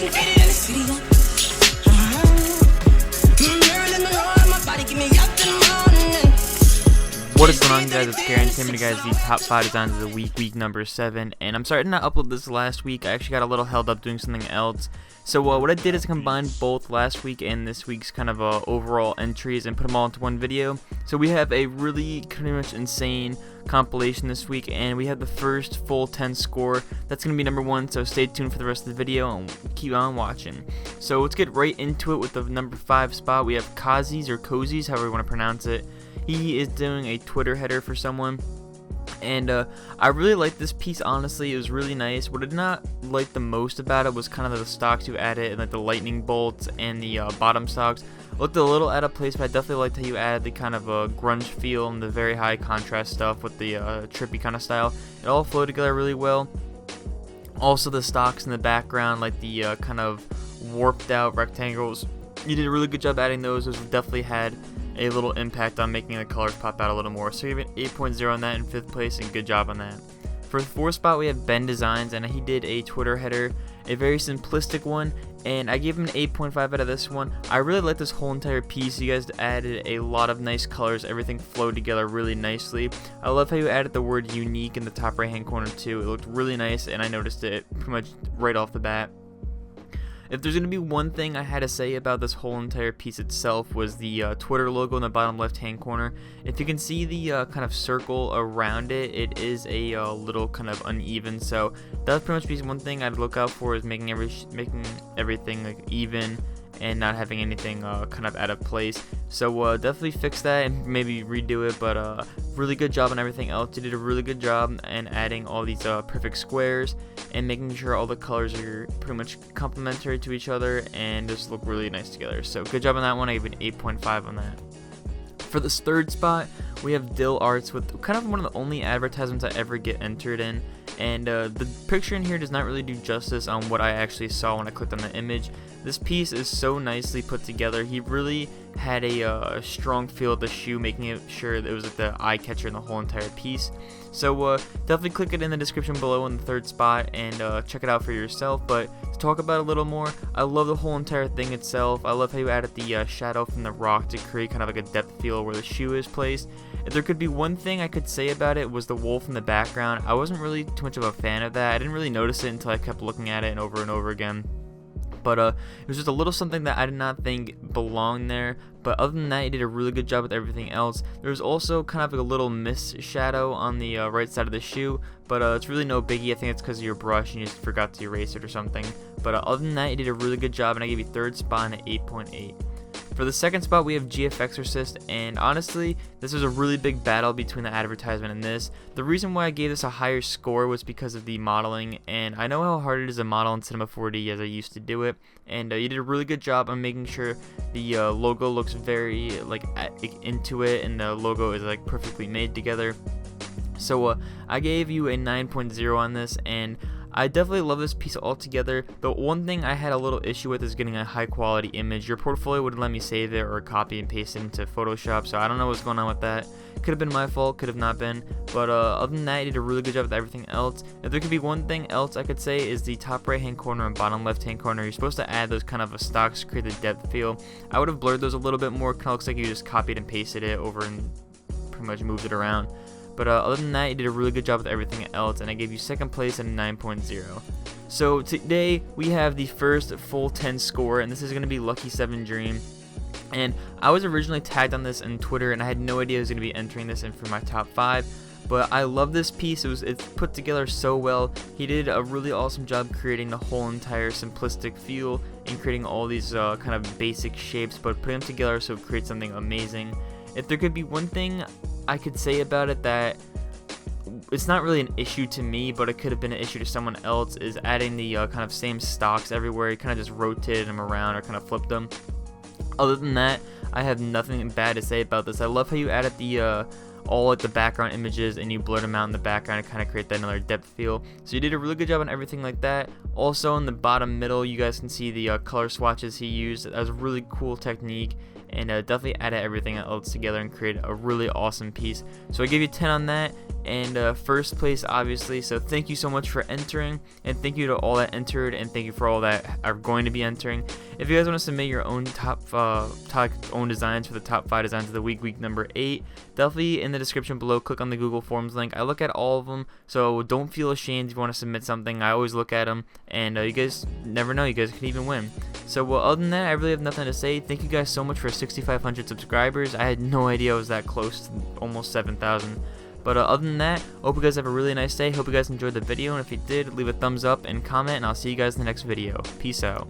getting faded in the city. What is going on, guys? It's Gary, and taking you guys the top 5 designs of the week number 7. And I'm sorry I did not upload this last week. I actually got a little held up doing something else. So what I did is combine both last week and this week's kind of overall entries and put them all into one video. So we have a really pretty much insane compilation this week, and we have the first full 10 score. That's going to be number 1, so stay tuned for the rest of the video and keep on watching. So let's get right into it with the number 5 spot. We have Kazi's or Cozies, however you want to pronounce it. He is doing a Twitter header for someone, and I really like this piece. Honestly, it was really nice. What I did not like the most about it was kind of the stocks you added, and like the lightning bolts and the bottom stocks. Looked a little out of place, but I definitely liked how you added the kind of grunge feel and the very high contrast stuff with the trippy kind of style. It all flowed together really well. Also, the stocks in the background, like the kind of warped out rectangles, you did a really good job adding those. Those definitely had a little impact on making the colors pop out a little more. So you have an 8.0 on that in 5th place, and good job on that. For the 4th spot, we have BehrDesign, and he did a Twitter header, a very simplistic one, and I gave him an 8.5 out of this one. I really like this whole entire piece. You guys added a lot of nice colors. Everything flowed together really nicely. I love how you added the word unique in the top right hand corner too. It looked really nice, and I noticed it pretty much right off the bat. If there's going to be one thing I had to say about this whole entire piece itself, was the Twitter logo in the bottom left hand corner. If you can see the kind of circle around it, it is a little kind of uneven, so that would pretty much be one thing I'd look out for, is making everything like even and not having anything kind of out of place. So definitely fix that and maybe redo it, but really good job on everything else. You did a really good job in adding all these perfect squares and making sure all the colors are pretty much complementary to each other and just look really nice together. So good job on that one. I gave it an 8.5 on that. For this 3rd spot, we have Dill Arts with kind of one of the only advertisements I ever get entered in, and the picture in here does not really do justice on what I actually saw when I clicked on the image. This piece is so nicely put together. He really had a strong feel of the shoe, making it sure that it was like the eye catcher in the whole entire piece. So definitely click it in the description below in the 3rd spot and check it out for yourself. But to talk about it a little more, I love the whole entire thing itself. I love how you added the shadow from the rock to create kind of like a depth feel where the shoe is placed. If there could be one thing I could say about it, was the wolf in the background. I wasn't really too much of a fan of that. I didn't really notice it until I kept looking at it and over again. But it was just a little something that I did not think belonged there. But other than that, you did a really good job with everything else. There was also kind of like a little mist shadow on the right side of the shoe, but it's really no biggie. I think it's because of your brush and you just forgot to erase it or something. But other than that, you did a really good job, and I gave you 3rd spot an 8.8. For the 2nd spot, we have GF Exorcist, and honestly, this was a really big battle between the advertisement and this. The reason why I gave this a higher score was because of the modeling, and I know how hard it is to model in Cinema 4D as I used to do it, and you did a really good job on making sure the logo looks very like into it, and the logo is like perfectly made together. So I gave you a 9.0 on this, and I definitely love this piece altogether. The one thing I had a little issue with is getting a high quality image. Your portfolio wouldn't let me save it or copy and paste it into Photoshop, so I don't know what's going on with that. Could have been my fault, could have not been, but other than that, you did a really good job with everything else. If there could be one thing else I could say, is the top right hand corner and bottom left hand corner. You're supposed to add those kind of stocks to create the depth feel. I would have blurred those a little bit more. Kind of looks like you just copied and pasted it over and pretty much moved it around. But other than that, you did a really good job with everything else, and I gave you 2nd place at a 9.0. So today we have the first full 10 score, and this is going to be Lucky 7 Dream. And I was originally tagged on this in Twitter, and I had no idea I was going to be entering this in for my top 5. But I love this piece. It's put together so well. He did a really awesome job creating the whole entire simplistic feel and creating all these kind of basic shapes, but putting them together so it creates something amazing. If there could be one thing I could say about it that it's not really an issue to me, but it could have been an issue to someone else, is adding the kind of same stocks everywhere. You kind of just rotated them around or kind of flipped them. Other than that, I have nothing bad to say about this. I love how you added the all like the background images and you blurred them out in the background to kind of create that another depth feel. So you did a really good job on everything like that. Also in the bottom middle, you guys can see the color swatches he used. That was a really cool technique. and definitely added everything else together and created a really awesome piece. So I give you 10 on that, and first place obviously. So thank you so much for entering, and thank you to all that entered, and thank you for all that are going to be entering. If you guys want to submit your own top own designs for the top 5 designs of the week number 8, definitely in the description below, click on the Google Forms link. I look at all of them, so don't feel ashamed if you want to submit something. I always look at them, and you guys never know, you guys can even win. So other than that, I really have nothing to say. Thank you guys so much for 6,500 subscribers. I had no idea I was that close to almost 7,000. But other than that, hope you guys have a really nice day. Hope you guys enjoyed the video, and if you did, leave a thumbs up and comment, and I'll see you guys in the next video. Peace out.